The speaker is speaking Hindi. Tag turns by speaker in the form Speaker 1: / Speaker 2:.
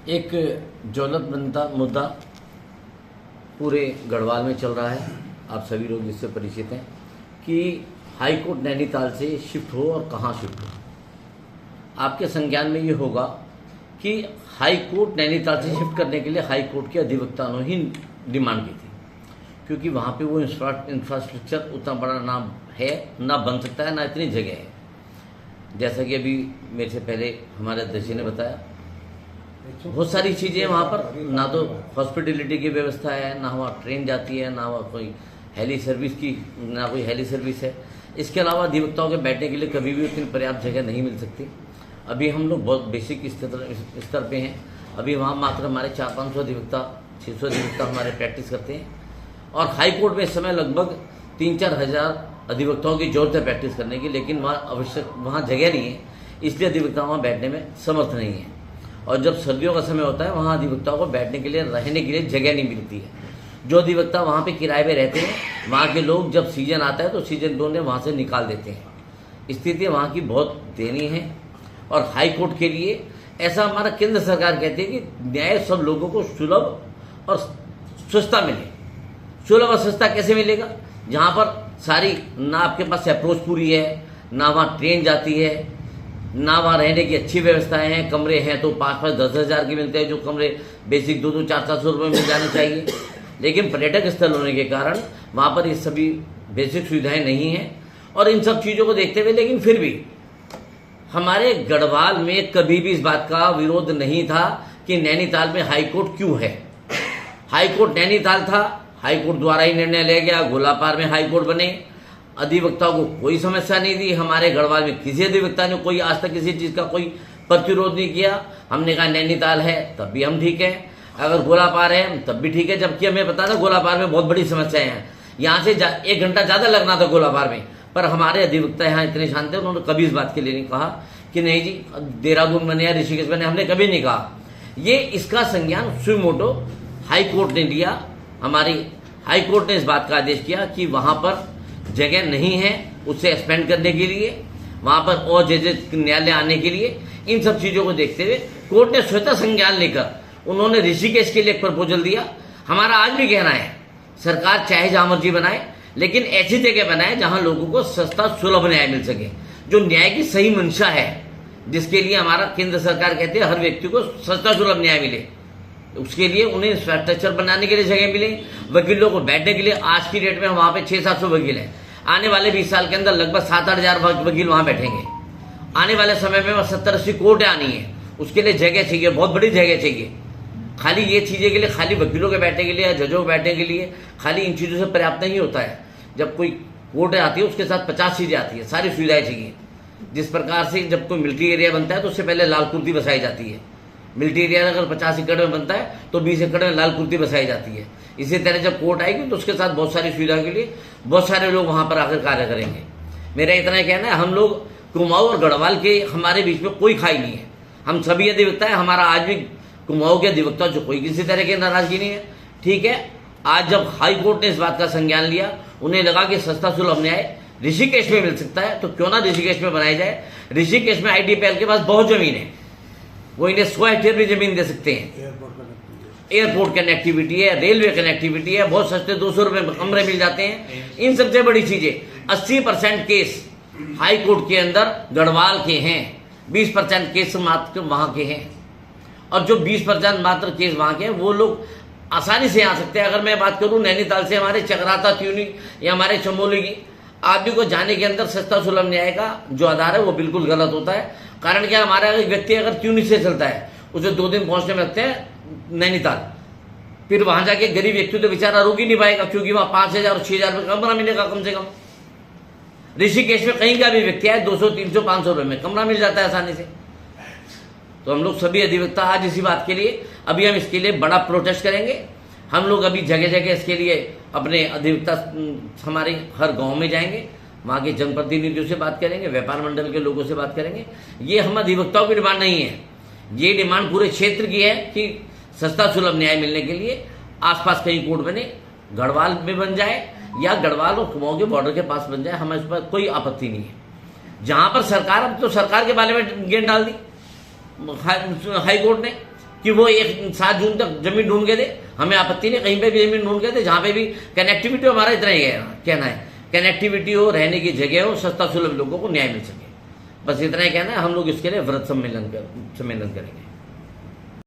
Speaker 1: एक ज्वलंत बनता मुद्दा पूरे गढ़वाल में चल रहा है। आप सभी लोग इससे परिचित हैं कि हाई कोर्ट नैनीताल से शिफ्ट हो और कहाँ शिफ्ट हो। आपके संज्ञान में ये होगा कि हाई कोर्ट नैनीताल से शिफ्ट करने के लिए हाई कोर्ट के अधिवक्ता ने ही डिमांड की थी, क्योंकि वहाँ पे वो इंफ्रास्ट्रक्चर उतना बड़ा ना है, ना बन सकता है, ना इतनी जगह है। जैसा कि अभी मेरे से पहले हमारे अध्यक्ष ने बताया, बहुत सारी चीज़ें वहाँ पर, ना तो हॉस्पिटलिटी की व्यवस्था है, ना वहाँ ट्रेन जाती है, ना वहाँ कोई हेली सर्विस की, ना कोई हेली सर्विस है। इसके अलावा अधिवक्ताओं के बैठने के लिए कभी भी उतनी पर्याप्त जगह नहीं मिल सकती। अभी हम लोग बहुत बेसिक स्तर पे हैं। अभी वहाँ मात्र हमारे 400-500 अधिवक्ता, 600 अधिवक्ता हमारे प्रैक्टिस करते हैं, और हाई कोर्ट में इस समय लगभग 3-4 हज़ार अधिवक्ताओं की जरूरत है प्रैक्टिस करने की, लेकिन वहाँ जगह नहीं है, इसलिए अधिवक्ता वहाँ बैठने में समर्थ नहीं है। और जब सर्दियों का समय होता है, वहाँ अधिवक्ताओं को बैठने के लिए, रहने के लिए जगह नहीं मिलती है। जो अधिवक्ता वहाँ पे किराए पे रहते हैं, वहाँ के लोग जब सीजन आता है तो सीजन 2 ने वहाँ से निकाल देते हैं। स्थिति वहाँ की बहुत दयनीय है। और हाई कोर्ट के लिए ऐसा हमारा केंद्र सरकार कहती है कि न्याय सब लोगों को सुलभ और सस्ता मिले। सुलभ और सस्ता कैसे मिलेगा? जहाँ पर सारी, ना आपके पास अप्रोच पूरी है, ना वहाँ ट्रेन जाती है, ना वहाँ रहने की अच्छी व्यवस्थाएं हैं। कमरे हैं तो 5-5, 10 हज़ार के मिलते हैं, जो कमरे बेसिक 2-2, 400 रुपये मिल जाने चाहिए। लेकिन पर्यटक स्थल होने के कारण वहाँ पर ये सभी बेसिक सुविधाएं नहीं हैं। और इन सब चीज़ों को देखते हुए, लेकिन फिर भी हमारे गढ़वाल में कभी भी इस बात का विरोध नहीं था कि नैनीताल में हाई कोर्ट क्यों है। हाई कोर्ट नैनीताल था, हाई कोर्ट द्वारा ही निर्णय लिया गया, गोलापार में हाई कोर्ट बने। अधिवक्ताओं को कोई समस्या नहीं थी। हमारे गढ़वाल में किसी अधिवक्ता ने कोई आज तक किसी चीज़ का कोई प्रतिरोध नहीं किया। हमने कहा नैनीताल है तब भी हम ठीक है, अगर गोलापार है तब भी ठीक है। जबकि हमें पता था गोलापार में बहुत बड़ी समस्याएं हैं, यहाँ से 1 घंटा ज़्यादा लगना था गोलापार में। पर हमारे अधिवक्ता यहाँ इतने शांत थे, उन्होंने कभी इस बात के लिए नहीं कहा कि नहीं जी देहरादून बने या ऋषिकेश बने, हमने कभी नहीं कहा। ये इसका संज्ञान सुमोटो हाई कोर्ट ने लिया। हमारी हाई कोर्ट ने इस बात का आदेश किया कि वहाँ पर जगह नहीं है उससे एक्सपेंड करने के लिए, वहाँ पर और जजेस न्यायालय आने के लिए। इन सब चीज़ों को देखते हुए कोर्ट ने स्वतः संज्ञान लेकर उन्होंने ऋषिकेश के लिए एक प्रपोजल दिया। हमारा आज भी कहना है, सरकार चाहे जहाँ मर्जी बनाए, लेकिन ऐसी जगह बनाए जहाँ लोगों को सस्ता सुलभ न्याय मिल सके, जो न्याय की सही मंशा है, जिसके लिए हमारा केंद्र सरकार कहती है हर व्यक्ति को सस्ता सुलभ न्याय मिले। उसके लिए उन्हें इंफ्रास्ट्रक्चर बनाने के लिए जगह मिले, वकीलों को बैठने के लिए। आज की डेट में वहाँ पे 600-700 वकील हैं। आने वाले 20 साल के अंदर लगभग 7-8 हज़ार वकील वहाँ बैठेंगे। आने वाले समय में 70-80 कोर्टें आनी है, उसके लिए जगह चाहिए, बहुत बड़ी जगह चाहिए। खाली ये चीज़ें के लिए, खाली वकीलों के बैठने के लिए या जजों के बैठने के लिए, खाली इन चीज़ों से पर्याप्त नहीं होता है। जब कोई कोर्ट आती है उसके साथ 50 चीज़ें आती है, सारी सुविधाएं चाहिए। जिस प्रकार से जब कोई मिलिट्री एरिया बनता है तो उससे पहले लाल कुर्ती बसाई जाती है। मिलिट्री एरिया अगर 50 एकड़ में बनता है तो 20 एकड़ में लाल कुर्ती बसाई जाती है। इसी तरह जब कोर्ट आएगी तो उसके साथ बहुत सारी सुविधा के लिए बहुत सारे लोग वहाँ पर आकर कार्य करेंगे। मेरा इतना ही कहना है, हम लोग कुमाऊं और गढ़वाल के, हमारे बीच में कोई खाई नहीं है। हम सभी अधिवक्ता है। हमारा आज भी कुमाऊं के अधिवक्ता जो कोई किसी तरह की नाराजगी नहीं है। ठीक है, आज जब हाई कोर्ट ने इस बात का संज्ञान लिया, उन्हें लगा कि सस्ता सुलभ न्याय ऋषिकेश में मिल सकता है, तो क्यों ना ऋषिकेश में बनाया जाए। ऋषिकेश में ITPL के पास बहुत जमीन है, वो इन्हें 100 हेक्टेयर भी जमीन दे सकते हैं। एयरपोर्ट कनेक्टिविटी है, रेलवे कनेक्टिविटी है, बहुत सस्ते 200 रुपये में कमरे मिल जाते हैं। इन सबसे बड़ी चीजें, 80% केस हाई कोर्ट के अंदर गढ़वाल के हैं, 20% केस मात्र वहां के हैं। और जो 20% मात्र केस वहां के हैं, वो लोग आसानी से आ सकते हैं। अगर मैं बात करूं नैनीताल से हमारे चक्राता, त्यूनी या हमारे चमोली की, आदमी को जाने के अंदर सस्ता सुलभ न्याय का जो आधार है वो बिल्कुल गलत होता है। कारण क्या, हमारा व्यक्ति अगर त्यूनी से चलता है, उसे 2 दिन पहुंचने में लगते हैं नैनीताल, फिर वहां जाके गरीब व्यक्ति तो बेचारा रुक ही नहीं पाएगा, क्योंकि वहां 5,000 और 6,000 रुपये कमरा मिलेगा कम से कम। ऋषिकेश में कहीं का भी व्यक्ति है 200, 300, 500 रुपये में कमरा मिल जाता है आसानी से। तो हम लोग सभी अधिवक्ता आज इसी बात के लिए, अभी हम इसके लिए बड़ा प्रोटेस्ट करेंगे। हम लोग अभी जगह जगह इसके लिए अपने अधिवक्ता हमारे हर गांव में जाएंगे, वहाँ के जनप्रतिनिधियों से बात करेंगे, व्यापार मंडल के लोगों से बात करेंगे। ये हम अधिवक्ताओं की डिमांड नहीं है, ये डिमांड पूरे क्षेत्र की है कि सस्ता सुलभ न्याय मिलने के लिए आसपास कहीं कोर्ट बने, गढ़वाल में बन जाए या गढ़वाल और कुमाऊं के बॉर्डर के पास बन जाए, हमें इस पर कोई आपत्ति नहीं है। जहाँ पर सरकार, अब तो सरकार के बारे में गेंद डाल दी हाई कोर्ट ने कि वो 7 जून तक जमीन ढूंढ के दे, हमें आपत्ति नहीं, कहीं पे भी जमीन ढूंढ के दे जहां पे भी कनेक्टिविटी, हमारा इतना ही कहना है, कनेक्टिविटी हो, रहने की जगह हो, सस्ता सुलभ लोगों को न्याय मिल सके, बस इतना ही कहना है। हम लोग इसके लिए व्रत सम्मेलन करेंगे।